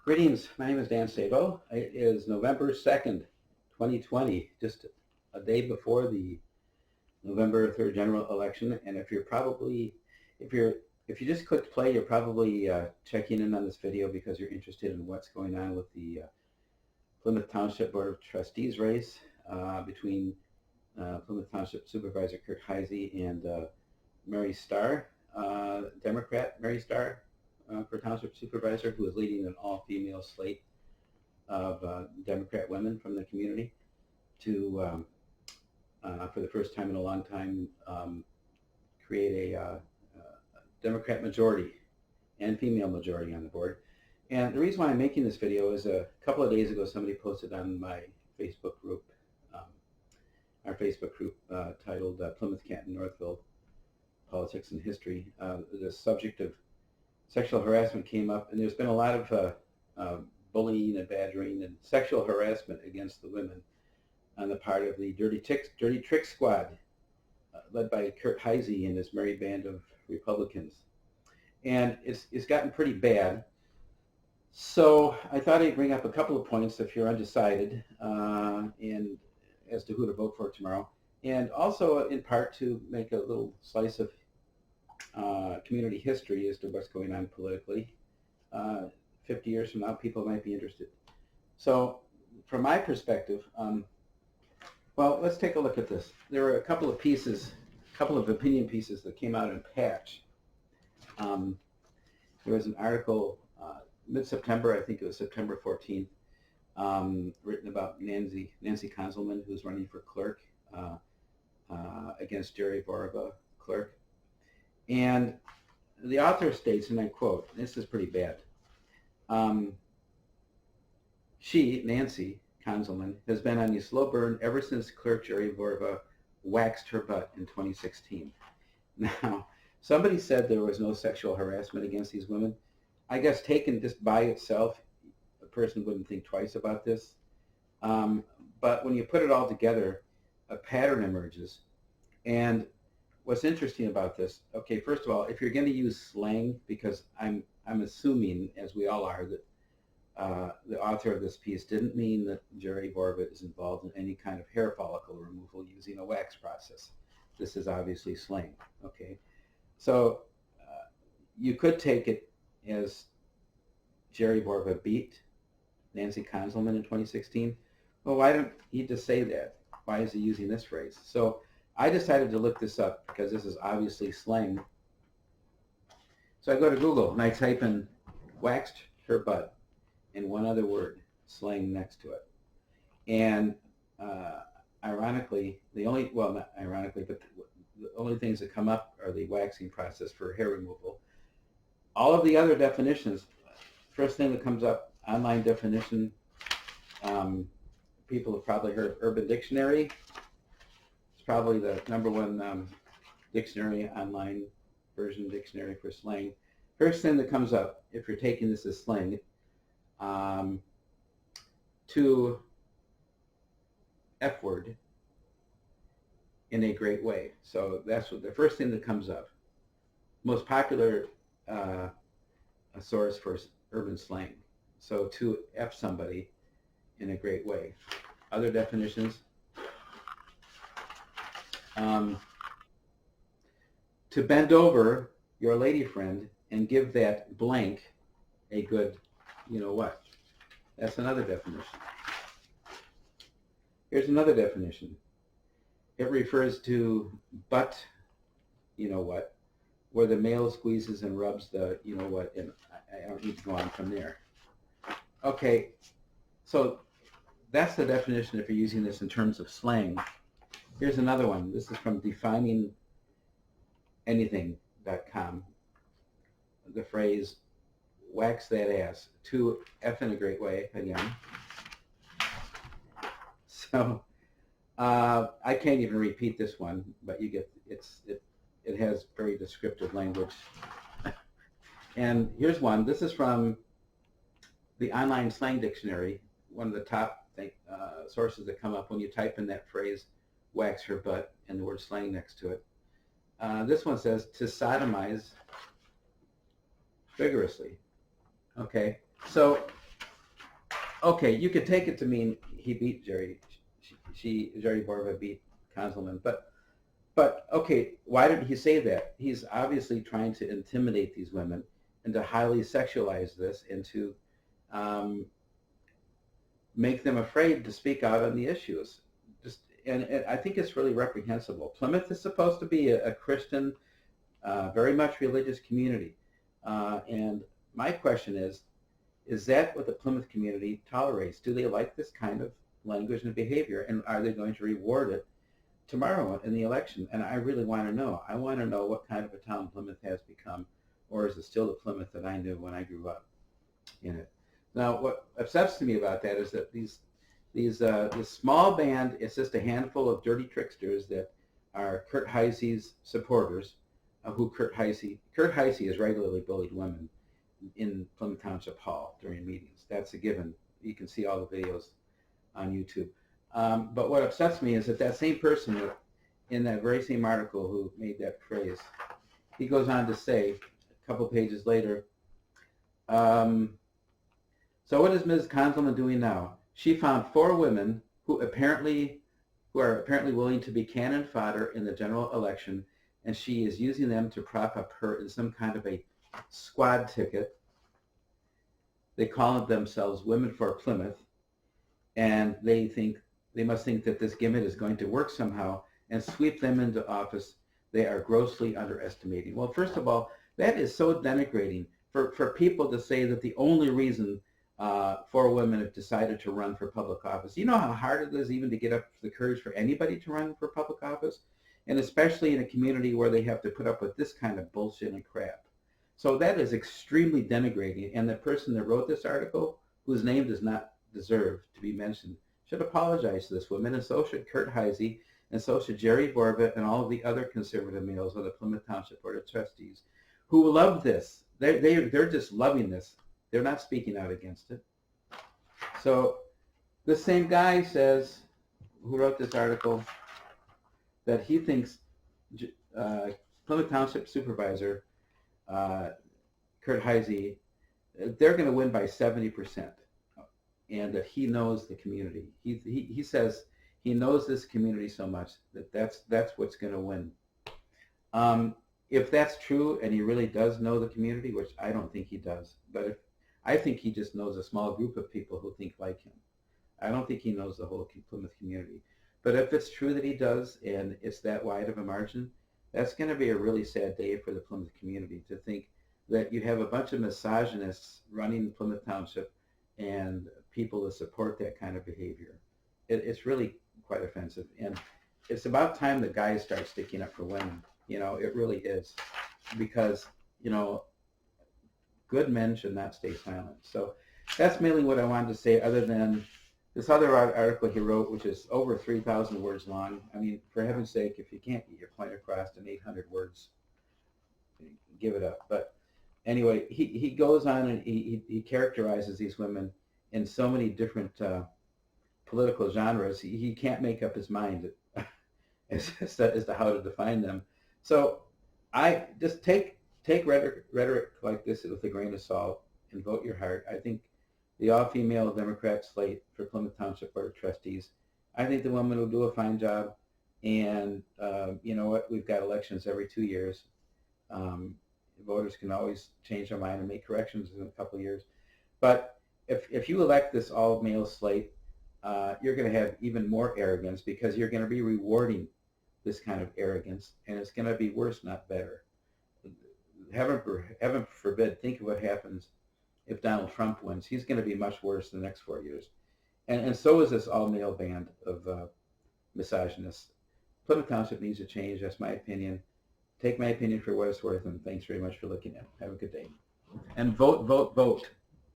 Greetings, my name is Dan Sabo. It is November 2nd, 2020, just a day before the November 3rd general election. And if you just clicked play, you're probably checking in on this video because you're interested in what's going on with the Plymouth Township Board of Trustees race between Plymouth Township Supervisor Kurt Heise and Mary Starr, Democrat Mary Starr, for Township Supervisor, who is leading an all-female slate of Democrat women from the community to, for the first time in a long time, create a Democrat majority and female majority on the board. And the reason why I'm making this video is a couple of days ago somebody posted on my Facebook group, our Facebook group titled Plymouth Canton Northville Politics and History. The subject of sexual harassment came up, and there's been a lot of bullying and badgering and sexual harassment against the women on the part of the Dirty Trick Squad, led by Kurt Heise and his merry band of Republicans. And it's gotten pretty bad. So I thought I'd bring up a couple of points if you're undecided and as to who to vote for tomorrow, and also in part to make a little slice of community history as to what's going on politically. 50 years from now, people might be interested. So from my perspective, well, let's take a look at this. There were a couple of pieces, a couple of opinion pieces that came out in Patch. There was an article mid-September, I think it was September 14th, written about Nancy Conselman, who's running for clerk against Jerry Vorba, clerk. And the author states, and I quote, this is pretty bad, she, Nancy Conselman, has been on a slow burn ever since clerk Jerry Vorba waxed her butt in 2016. Now, somebody said there was no sexual harassment against these women. I guess taken just by itself, a person wouldn't think twice about this. But when you put it all together, a pattern emerges. And what's interesting about this, okay, first of all, if you're going to use slang, because I'm assuming, as we all are, that the author of this piece didn't mean that Jerry Vorba is involved in any kind of hair follicle removal using a wax process. This is obviously slang, okay? So you could take it as Jerry Vorba beat Nancy Conselman in 2016. Well, why don't he just say that? Why is he using this phrase? So I decided to look this up because this is obviously slang. So I go to Google and I type in waxed her butt and one other word, slang, next to it. And ironically, well, not ironically, but the only things that come up are the waxing process for hair removal. All of the other definitions, first thing that comes up, online definition, people have probably heard of Urban Dictionary. Probably the #1 dictionary, online version dictionary for slang. First thing that comes up, if you're taking this as slang, to F word in a great way. So that's what the first thing that comes up. Most popular source for urban slang. So to F somebody in a great way. Other definitions. To bend over your lady friend and give that blank a good, you know what. That's another definition. Here's another definition. It refers to butt, you know what, where the male squeezes and rubs the, you know what, and I don't need to go on from there. Okay, so that's the definition if you're using this in terms of slang. Here's another one. This is from defininganything.com. The phrase, wax that ass, to F in a great way, again. So I can't even repeat this one, but you get, it has very descriptive language. And here's one. This is from the online slang dictionary, one of the top sources that come up when you type in that phrase, wax her butt, and the word slang next to it. This one says, to sodomize vigorously. Okay, so okay, you could take it to mean he beat Jerry. Jerry Borva beat Councilman, but okay, why did he say that? He's obviously trying to intimidate these women and to highly sexualize this and to um, make them afraid to speak out on the issues. Just and I think it's really reprehensible. Plymouth is supposed to be a Christian, very much religious community, and my question is that what the Plymouth community tolerates? Do they like this kind of language and behavior, and are they going to reward it tomorrow in the election? And I really want to know. I want to know what kind of a town Plymouth has become, or is it still the Plymouth that I knew when I grew up in it? Now, what upsets me about that is that this small band, it's just a handful of dirty tricksters that are Kurt Heise's supporters, Kurt Heise has regularly bullied women in Plymouth Township Hall during meetings. That's a given. You can see all the videos on YouTube. But what upsets me is that same person in that very same article who made that phrase, he goes on to say a couple pages later, so what is Ms. Conzelman doing now? She found 4 women who are apparently willing to be cannon fodder in the general election, and she is using them to prop up her in some kind of a squad ticket. They call themselves Women for Plymouth, and they must think that this gimmick is going to work somehow and sweep them into office. They are grossly underestimating. Well, first of all, that is so denigrating for people to say that the only reason 4 women have decided to run for public office. You know how hard it is even to get up the courage for anybody to run for public office? And especially in a community where they have to put up with this kind of bullshit and crap. So that is extremely denigrating. And the person that wrote this article, whose name does not deserve to be mentioned, should apologize to this woman, and so should Kurt Heise, and so should Jerry Borva and all of the other conservative males on the Plymouth Township Board of Trustees who love this. They're just loving this. They're not speaking out against it. So this same guy says, who wrote this article, that he thinks Plymouth Township Supervisor Kurt Heise, they're going to win by 70%, and that he knows the community. He says he knows this community so much that that's what's going to win. If that's true, and he really does know the community, which I don't think he does, but I think he just knows a small group of people who think like him. I don't think he knows the whole Plymouth community. But if it's true that he does, and it's that wide of a margin, that's going to be a really sad day for the Plymouth community, to think that you have a bunch of misogynists running Plymouth Township and people that support that kind of behavior. It's really quite offensive. And it's about time that guys start sticking up for women. You know, it really is. Because, you know, good men should not stay silent. So that's mainly what I wanted to say, other than this other article he wrote, which is over 3,000 words long. I mean, for heaven's sake, if you can't get your point across in 800 words, give it up. But anyway, he goes on and he characterizes these women in so many different political genres. He can't make up his mind as to how to define them. So I just take rhetoric like this with a grain of salt and vote your heart. I think the all-female Democrat slate for Plymouth Township Board of Trustees, I think the woman will do a fine job. And you know what? We've got elections every 2 years. Voters can always change their mind and make corrections in a couple of years. But if you elect this all-male slate, you're going to have even more arrogance, because you're going to be rewarding this kind of arrogance, and it's going to be worse, not better. Heaven forbid, think of what happens if Donald Trump wins. He's going to be much worse in the next 4 years. And so is this all-male band of misogynists. Plymouth Township needs to change. That's my opinion. Take my opinion for what it's worth, and thanks very much for looking at it. Have a good day. And vote, vote, vote.